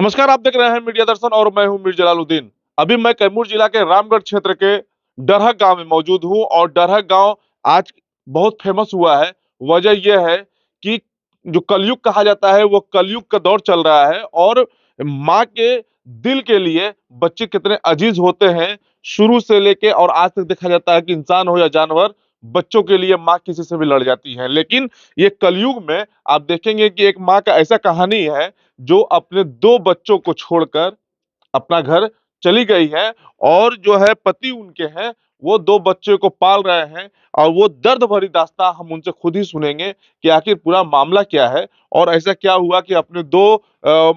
नमस्कार, आप देख रहे हैं मीडिया दर्शन और मैं हूं मीर जलालुद्दीन। अभी मैं कैमूर जिला के रामगढ़ क्षेत्र के डरहक गांव में मौजूद हूं और डरहक गांव आज बहुत फेमस हुआ है। वजह यह है कि जो कलयुग कहा जाता है वो कलयुग का दौर चल रहा है और माँ के दिल के लिए बच्चे कितने अजीज होते हैं। शुरू से लेके और आज तक देखा जाता है कि इंसान हो या जानवर, बच्चों के लिए माँ किसी से भी लड़ जाती है। लेकिन ये कलयुग में आप देखेंगे कि एक माँ का ऐसा कहानी है जो अपने 2 बच्चों को छोड़कर अपना घर चली गई है और जो है पति उनके हैं, वो 2 बच्चों को पाल रहे हैं और वो दर्द भरी दास्तान हम उनसे खुद ही सुनेंगे कि आखिर पूरा मामला क्या है और ऐसा क्या हुआ कि अपने 2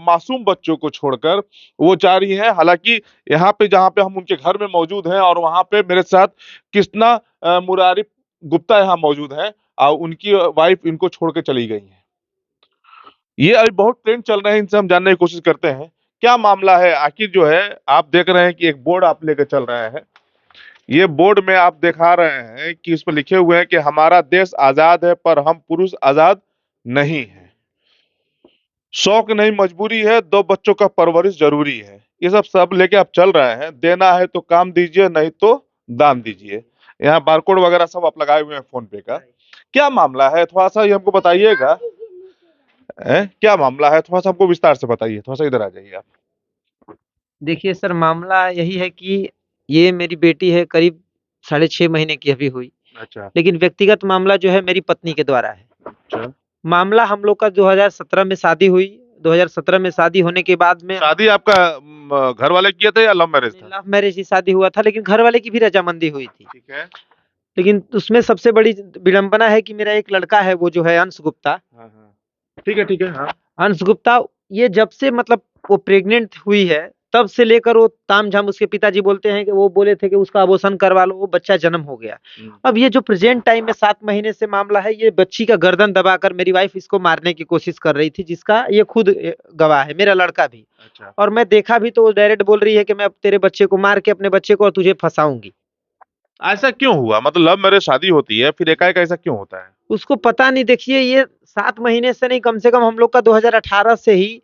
मासूम बच्चों को छोड़कर वो जा रही हैं। हालाँकि यहाँ पे जहाँ पे हम उनके घर में मौजूद हैं और वहाँ पे मेरे साथ कृष्णा मुरारी गुप्ता यहाँ मौजूद हैं और उनकी वाइफ इनको छोड़ के चली गई हैं। ये अभी बहुत ट्रेंड चल रहे हैं, इनसे हम जानने की कोशिश करते हैं। क्या मामला है? आखिर जो है आप देख रहे हैं कि एक बोर्ड आप लेके चल रहे हैं। ये बोर्ड में आप दिखा रहे हैं कि इस पे लिखे हुए हैं कि हमारा देश आज़ाद है पर हम पुरुष आज़ाद नहीं हैं। शौक नहीं मजबूरी है, 2 बच्चों का परवरिश ज़रूरी है। ये सब लेके आप चल रहे हैं। देना है तो काम दीजिए, नहीं तो दान दीजिए। यहाँ बारकोड वगैरह सब आप लगाए हुए हैं फ़ोन पे का। क्या मामला है? थोड़ा-सा ये हमको बताइएगा। क्या मामला है? थोड़ा-सा हमको विस्तार से बताइए। थोड़ा-सा इधर आ जाइए आप। देखिए सर, मामला यही है कि ये मेरी बेटी है, करीब साढ़े 6 महीने की अभी हुई। अच्छा, लेकिन व्यक्तिगत मामला जो है मेरी पत्नी के द्वारा है। अच्छा। मामला हम लोग का 2017 में शादी हुई। 2017 में शादी होने के बाद में शादी आपका घर वाले किए थे या लव मैरिज था? लव मैरिज ही शादी हुआ था, लेकिन घर वाले की भी रजामंदी हुई थी। ठीक है। लेकिन उसमें सबसे बड़ी विडंबना है कि मेरा एक लड़का है, वो जो है अंश गुप्ता। हाँ, हाँ। ठीक है, हाँ। अंश गुप्ता, ये जब से मतलब वो प्रेग्नेंट हुई है, तब से लेकर वो तामझाम, उसके पिताजी बोलते हैं कि वो बोले थे कि उसका अबॉर्शन करवा लो, वो बच्चा जन्म हो गया। अब ये जो प्रेजेंट टाइम में 7 महीने से मामला है, ये बच्ची का गर्दन दबाकर मेरी वाइफ इसको मारने की कोशिश कर रही थी, जिसका ये खुद गवाह है, मेरा लड़का भी। अच्छा। और मैं देखा भी तो वो डायरेक्ट बोल रही है कि मैं अब तेरे बच्चे को मार के अपने बच्चे को और तुझे फंसाऊंगी। ऐसा क्यों हुआ? मतलब लव मैरिज शादी होती है, फिर एकाएक ऐसा क्यों होता है? उसको पता नहीं, देखिए ये 7 महीने से नहीं, कम से कम हम लोग का 2018 से ही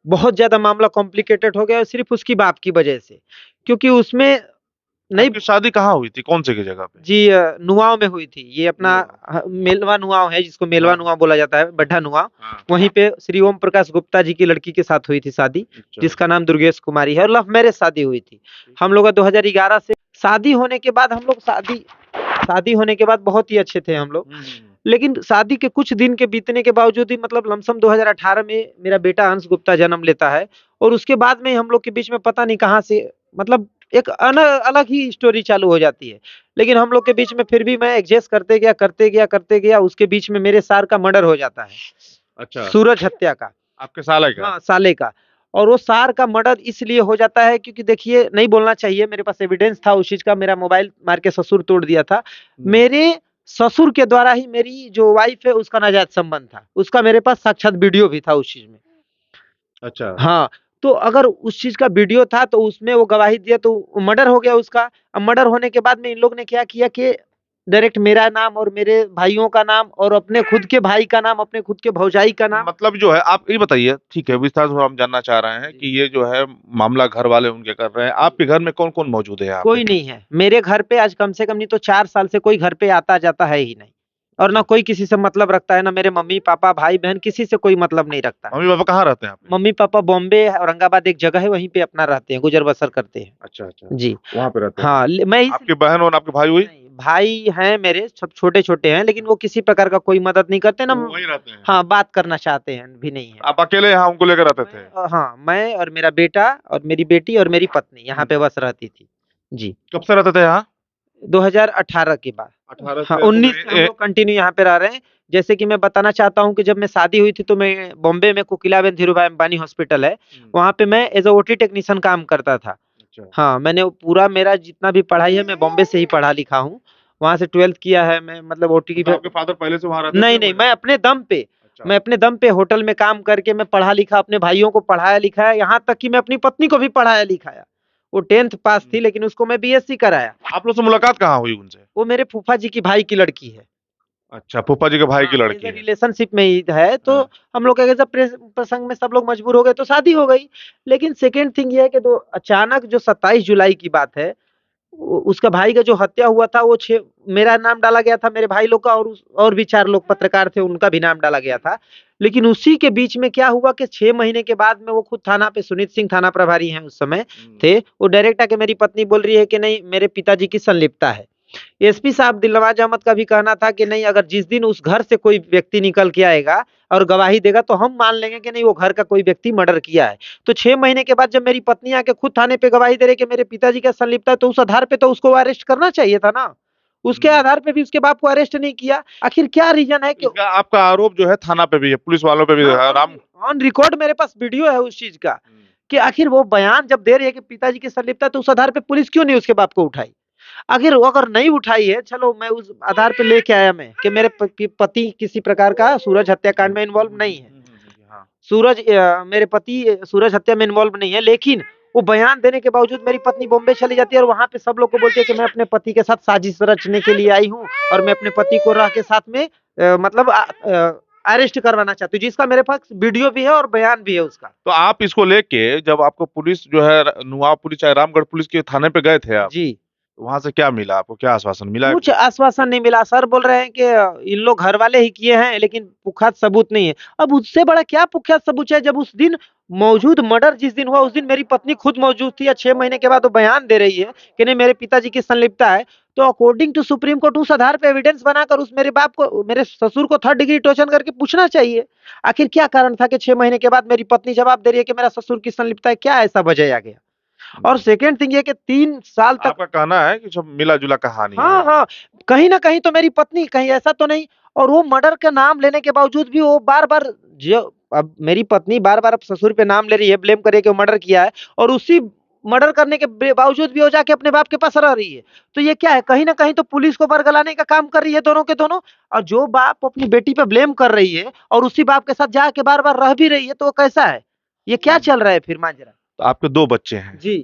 बहुत ज्यादा मामला कॉम्प्लिकेटेड हो गया, और सिर्फ उसकी बाप की वजह से, क्योंकि उसमें नहीं। आपकी शादी कहाँ हुई थी? कौन से की जगह पे? जी, नुआव में हुई थी। ये अपना मेलवा नुआव है, जिसको मेलवा हाँ। नुआव बोला जाता है, बढ़ा नुआव। हाँ। वहीं पे श्री ओम प्रकाश गुप्ता जी की लड़की के साथ हुई थी शादी, अच्छा। जिसका नाम दुर्गेश कुमारी है, और लव मैरिज शादी हुई थी हम लोग का 2011 से। शादी होने के बाद हम लोग शादी होने के बाद बहुत ही अच्छे थे हम लोग। लेकिन शादी के कुछ दिन के बीतने के बावजूद ही, मतलब लमसम 2018 में मेरा बेटा अंश गुप्ता जन्म लेता है, और उसके बाद में हम लोग के बीच में पता नहीं कहाँ से, मतलब एक अलग ही स्टोरी चालू हो जाती है। लेकिन हम लोग के बीच में फिर भी मैं एडजस्ट करते गया, उसके बीच में मेरे सार का मर्डर हो जाता है। अच्छा। सूरज हत्या का। आपके साले का? हाँ, साले का। और वो सार का मर्डर इसलिए हो जाता है क्योंकि देखिए, नहीं बोलना चाहिए, मेरे पास एविडेंस था उस चीज का, मेरा मोबाइल मार के ससुर तोड़ दिया था। मेरे ससुर के द्वारा ही मेरी जो वाइफ है उसका नाजायज संबंध था, उसका मेरे पास साक्षात वीडियो भी था उस चीज में। अच्छा। हाँ, तो अगर उस चीज का वीडियो था तो उसमें वो गवाही दिया, तो मर्डर हो गया उसका। अब मर्डर होने के बाद में इन लोग ने क्या किया कि डायरेक्ट मेरा नाम और मेरे भाइयों का नाम और अपने खुद के भाई का नाम, अपने खुद के भौजाई का नाम। मतलब जो है आप ये बताइए, ठीक है, विस्तार से हम जानना चाह रहे हैं कि ये जो है मामला घर वाले उनके कर रहे हैं। आपके घर में कौन-कौन मौजूद है यहाँ पे? कोई नहीं है मेरे घर पे, आज कम से कम नहीं तो 4 साल से कोई घर पे आता जाता है ही नहीं। और ना कोई किसी से मतलब रखता है, ना मेरे मम्मी पापा भाई बहन किसी से कोई मतलब नहीं रखता। मम्मी-पापा कहाँ रहते हैं आपके? मम्मी पापा बॉम्बे, औरंगाबाद एक जगह है, वहीं पे अपना रहते हैं, गुजर बसर करते हैं। अच्छा, अच्छा। जी। वहाँ पे रहते हैं। हाँ, मैं आपकी बहन और आपके भाई हुई? नहीं, भाई हैं मेरे, सब छोटे-छोटे हैं, लेकिन वो किसी प्रकार का कोई मदद नहीं करते ना। वो वहीं रहते हैं? हाँ, बात करना चाहते हैं भी नहीं है। आप अकेले यहाँ उनको लेकर रहते थे? हाँ, मैं और मेरा बेटा और मेरी बेटी और मेरी पत्नी यहाँ पे बस रहती थी। जी। कब से रहते थे यहाँ? 2018 के बाद। 18 हाँ, से 19 से हम लोग कंटिन्यू यहाँ पे रह रहे हैं। जैसे कि मैं बताना चाहता हूँ कि जब मैं शादी हुई थी तो मैं बॉम्बे में कोकिलाबेन धीरूभाई अंबानी हॉस्पिटल है, वहाँ पे मैं एज़ अ ओटी टेक्नीशियन काम करता था। अच्छा। हाँ, मैंने वो पूरा मेरा जितना भी पढ़ाई है मैं बॉम्बे से ही पढ़ा लिखा हूँ। वहाँ से 12th किया है मैं, मतलब ओटी की। मतलब आपके फादर पहले से वहाँ रहते थे? नहीं, नहीं, मैं अपने दम पे, अच्छा। मैं अपने दम पे होटल में काम करके मैं पढ़ा लिखा, अपने भाइयों को पढ़ाया लिखाया, यहाँ तक कि मैं अपनी पत्नी को भी पढ़ाया लिखाया। वो 10th पास थी, लेकिन उसको मैं बीएससी कराया। आप लोग से मुलाकात कहाँ हुई उनसे? वो मेरे फूफा जी की भाई की लड़की है। अच्छा, फूफा जी के भाई की हाँ, लड़की है। रिलेशनशिप में ही है, तो हाँ। हम लोग का प्रसंग में सब लोग मजबूर हो गए तो शादी हो गई। लेकिन सेकंड थिंग ये है कि दो अचानक जो 27 जुलाई की बात है, उसका भाई का जो हत्या हुआ था, वो मेरा नाम डाला गया था, मेरे भाई लोग का, और भी 4 लोग पत्रकार थे, उनका भी नाम डाला गया था। लेकिन उसी के बीच में क्या हुआ कि 6 महीने के बाद में वो खुद थाना पे, सुनीत सिंह थाना प्रभारी हैं उस समय थे, वो डायरेक्ट आके मेरी पत्नी बोल रही है कि नहीं, मेरे पिताजी की संलिप्तता है। एसपी साहब दिलनवाज अहमद का भी कहना था कि नहीं, अगर जिस दिन उस घर से कोई व्यक्ति निकल के आएगा और गवाही देगा तो हम मान लेंगे कि नहीं, वो घर का कोई व्यक्ति मर्डर किया है। तो 6 महीने के बाद जब मेरी पत्नी आके खुद थाने पे गवाही दे रही कि मेरे पिताजी का संलिप्तता है, तो उस आधार पे तो उसको अरेस्ट करना चाहिए था ना। उसके आधार पे भी उसके बाप को अरेस्ट नहीं किया। आखिर क्या रीजन है कि इसका आपका आरोप जो है थाना पे भी है, पुलिस वालों पे भी है, राम। ऑन रिकॉर्ड मेरे पास वीडियो है उस चीज का, कि आखिर वो बयान जब दे रही है कि पिताजी की संलिप्तता है, तो उस आधार पे पुलिस क्यों नहीं उसके बाप को उठाई? आखिर वो अगर नहीं उठाई है, चलो मैं उस आधार पे लेके आया मैं कि मेरे पति किसी प्रकार का सूरज हत्याकांड में इन्वॉल्व नहीं है, हाँ। मेरे पति सूरज हत्या में इन्वॉल्व नहीं है, लेकिन वो बयान देने के बावजूद मेरी पत्नी बॉम्बे चली जाती है और वहां पे सब लोग को बोलती है कि मैं अपने पति के साथ साजिश रचने के लिए आई हूँ और मैं अपने पति को राह के साथ में मतलब अरेस्ट करवाना चाहती हूँ, जिसका मेरे पास वीडियो भी है और बयान भी है उसका। तो आप इसको लेके जब आपको पुलिस जो है, नुआव पुलिस चाहे रामगढ़ पुलिस के थाने पे गए थे आप, जी, तो वहां से क्या मिला आपको, क्या आश्वासन मिला है कुछ कुछ? आश्वासन नहीं मिला। सर बोल रहे हैं कि इन लोग घर वाले ही किए हैं, लेकिन पुख्त सबूत नहीं है। अब उससे बड़ा क्या पुख्त सबूत है, जब उस दिन मौजूद, मर्डर जिस दिन हुआ उस दिन मेरी पत्नी खुद मौजूद थी, या 6 महीने के बाद वो बयान दे रही है कि नहीं, मेरे पिताजी की संलिप्तता है। तो अकॉर्डिंग टू सुप्रीम कोर्ट उस आधार पे एविडेंस बनाकर उस मेरे बाप को, मेरे ससुर को 3rd डिग्री टोचन करके पूछना चाहिए। आखिर क्या कारण था कि 6 महीने के बाद मेरी पत्नी जवाब दे रही है कि मेरा ससुर की संलिप्तता है? क्या ऐसा वजह आ गया? और सेकेंड थिंग ये कि 3 साल तक, आपका कहना है कि सब मिला जुला कहानी है। हाँ, हाँ, कहीं न कहीं तो मेरी पत्नी, कहीं ऐसा तो नहीं, और वो मर्डर का नाम लेने के बावजूद भी वो बार-बार, जो अब मेरी पत्नी बार-बार अब ससुर पे नाम ले रही है, ब्लेम कर रही है कि वो मर्डर किया है, और उसी मर्डर करने के बावजूद भी वो जाके अपने बाप के पास रह रही है। तो ये क्या है? कहीं न कहीं तो पुलिस को बरगलाने का काम कर रही है दोनों के दोनों, और जो बाप अपनी बेटी पे ब्लेम कर रही है और उसी बाप के साथ जाके बार-बार रह भी रही है, तो वो कैसा है? ये क्या चल रहा है फिर माजरा? तो आपके 2 बच्चे हैं, जी।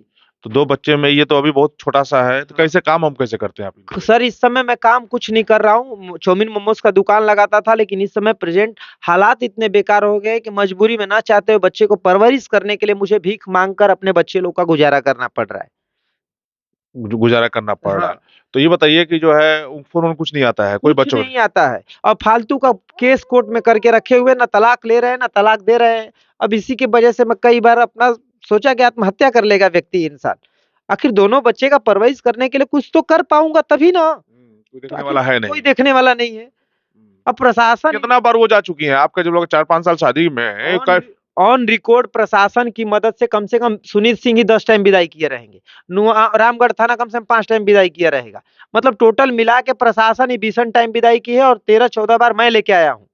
तो 2 बच्चे में ये तो अभी बहुत छोटा सा है, तो कैसे काम हम कैसे करते हैं आप इनके लिए? सर, इस समय मैं काम कुछ नहीं कर रहा हूँ, चाउमीन मोमोज का दुकान लगाता था, लेकिन इस समय प्रेजेंट हालात इतने बेकार हो गए कि मजबूरी में ना चाहते हुए बच्चे को परवरिश करने के लिए मुझे भीख मांग कर अपने बच्चे लोग का गुजारा करना पड़ रहा है। गुजारा करना पड़ रहा है। हाँ, तो ये बताइए कि जो है फ़ोन-वोन कुछ नहीं आता है, कोई कुछ बच्चों का? नहीं आता है, और फालतू का केस कोर्ट में करके रखे हुए, ना तलाक ले रहे हैं, ना तलाक दे रहे हैं। अब इसी की वजह से मैं कई बार अपना सोचा कि आत्महत्या कर लेगा व्यक्ति, इंसान। आखिर दोनों बच्चे का परवरिश करने के लिए कुछ तो कर पाऊँगा तभी ना। कोई तो देखने आखिर वाला है कोई नहीं। देखने वाला नहीं है। अब प्रशासन कितना बार वो जा चुकी हैं? आपका जब लोग 4-5 साल शादी में ऑन ऑन रिकॉर्ड प्रशासन की मदद से कम सुनीत सिंह ही 10 टाइम विदाई किए रहेंगे। रामगढ़ थाना कम से कम 5 टाइम विदाई किया रहेगा। मतलब टोटल मिला के प्रशासन ही 20 टाइम विदाई की है, और 13-14 बार मैं लेके आया हूँ।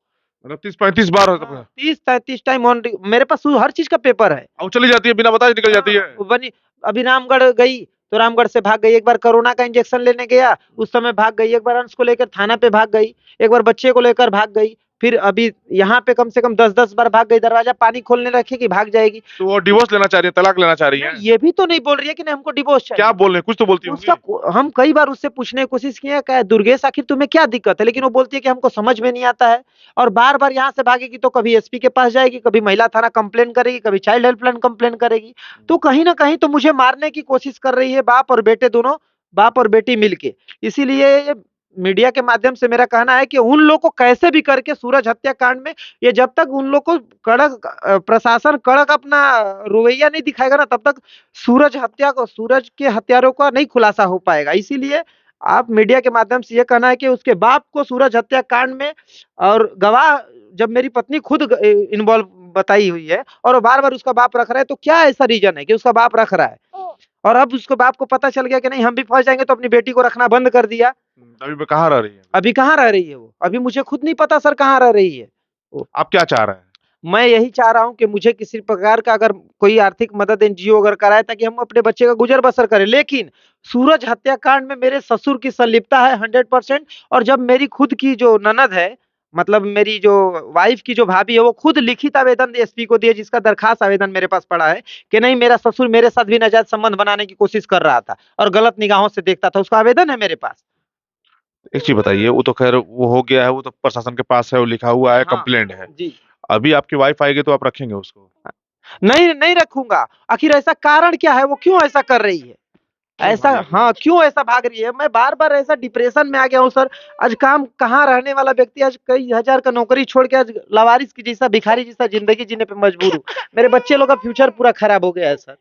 मतलब 30-35 बार हाँ, 30-33 टाइम मेरे पास हर चीज का पेपर है। और चली जाती है, बिना बताए निकल जाती है। हाँ, वो बनी। अभी रामगढ़ गई तो रामगढ़ से भाग गई, एक बार कोरोना का इंजेक्शन लेने गया उस समय भाग गई, एक बार अंश को लेकर थाना पे भाग गई, एक बार बच्चे को लेकर भाग गई, फिर अभी यहाँ पे कम से कम 10-10 बार भाग गई, दरवाजा पानी खोलने रखेगी भाग जाएगी। तो वो डिवोर्स लेना चाह रही है, तलाक लेना चाह रही नहीं, हैं। ये भी तो नहीं बोल रही है कि नहीं हमको डिवोर्स क्या चाहिए। बोल रहे हैं? कुछ तो बोलती होंगी। हम कई बार उससे पूछने की कोशिश किए, क्या दुर्गेश आखिर तुम्हें क्या दिक्कत है, लेकिन वो बोलती है कि हमको समझ में नहीं आता है, और बार बार यहाँ से भागेगी तो कभी एसपी के पास जाएगी, कभी महिला थाना कंप्लेन करेगी, कभी चाइल्ड हेल्पलाइन कंप्लेन करेगी। तो कहीं ना कहीं तो मुझे मारने की कोशिश कर रही है, बाप और बेटे दोनों, बाप और बेटी मिलके। इसीलिए मीडिया के माध्यम से मेरा कहना है कि उन लोग को कैसे भी करके सूरज हत्याकांड में, ये जब तक उन लोग को कड़क प्रशासन कड़क अपना रवैया नहीं दिखाएगा ना, तब तक सूरज के हत्यारों का नहीं खुलासा हो पाएगा। इसीलिए आप मीडिया के माध्यम से ये कहना है कि उसके बाप को सूरज हत्याकांड में, और गवाह जब मेरी पत्नी खुद इन्वॉल्व बताई हुई है, और बार बार उसका बाप रख रहा है, तो क्या ऐसा रीजन है कि उसका बाप रख रहा है? और अब उसके बाप को पता चल गया कि नहीं, हम भी फंस जाएंगे, तो अपनी बेटी को रखना बंद कर दिया। अभी मैं कहाँ रह रही है? अभी कहाँ रह रही है वो? अभी मुझे खुद नहीं पता सर कहाँ रह रही है वो। आप क्या चाह रहे हैं? मैं यही चाह रहा हूँ कि मुझे किसी प्रकार का अगर कोई आर्थिक मदद एनजीओ अगर कराए, ताकि हम अपने बच्चे का गुजर बसर करें। लेकिन सूरज हत्याकांड में मेरे ससुर की संलिप्तता है 100%, और जब मेरी खुद की जो ननद है, मतलब मेरी जो वाइफ की जो भाभी है, वो खुद लिखित आवेदन एसपी को दिए, जिसका दरखास्त आवेदन मेरे पास पड़ा है कि नहीं, मेरा ससुर मेरे साथ भी नाजायज संबंध बनाने की कोशिश कर रहा था और गलत निगाहों से देखता था, उसका आवेदन है मेरे पास। एक चीज बताइए, वो तो खैर वो हो गया है, वो तो प्रशासन के पास है, वो लिखा हुआ है, हाँ कंप्लेंट है। जी। अभी आपकी वाइफ आएगी तो आप रखेंगे उसको? नहीं नहीं रखूंगा। आखिर ऐसा कारण क्या है, वो क्यों ऐसा कर रही है? क्यों ऐसा, भाग रही है? हाँ, क्यों ऐसा भाग रही है? मैं बार बार ऐसा डिप्रेशन में आ गया हूँ सर। आज काम कहाँ रहने वाला व्यक्ति आज कई हजार का नौकरी छोड़ के आज लावारिस की जैसा भिखारी जैसा जिंदगी जीने पे मजबूर हूँ। मेरे बच्चे लोग का फ्यूचर पूरा खराब हो गया है सर।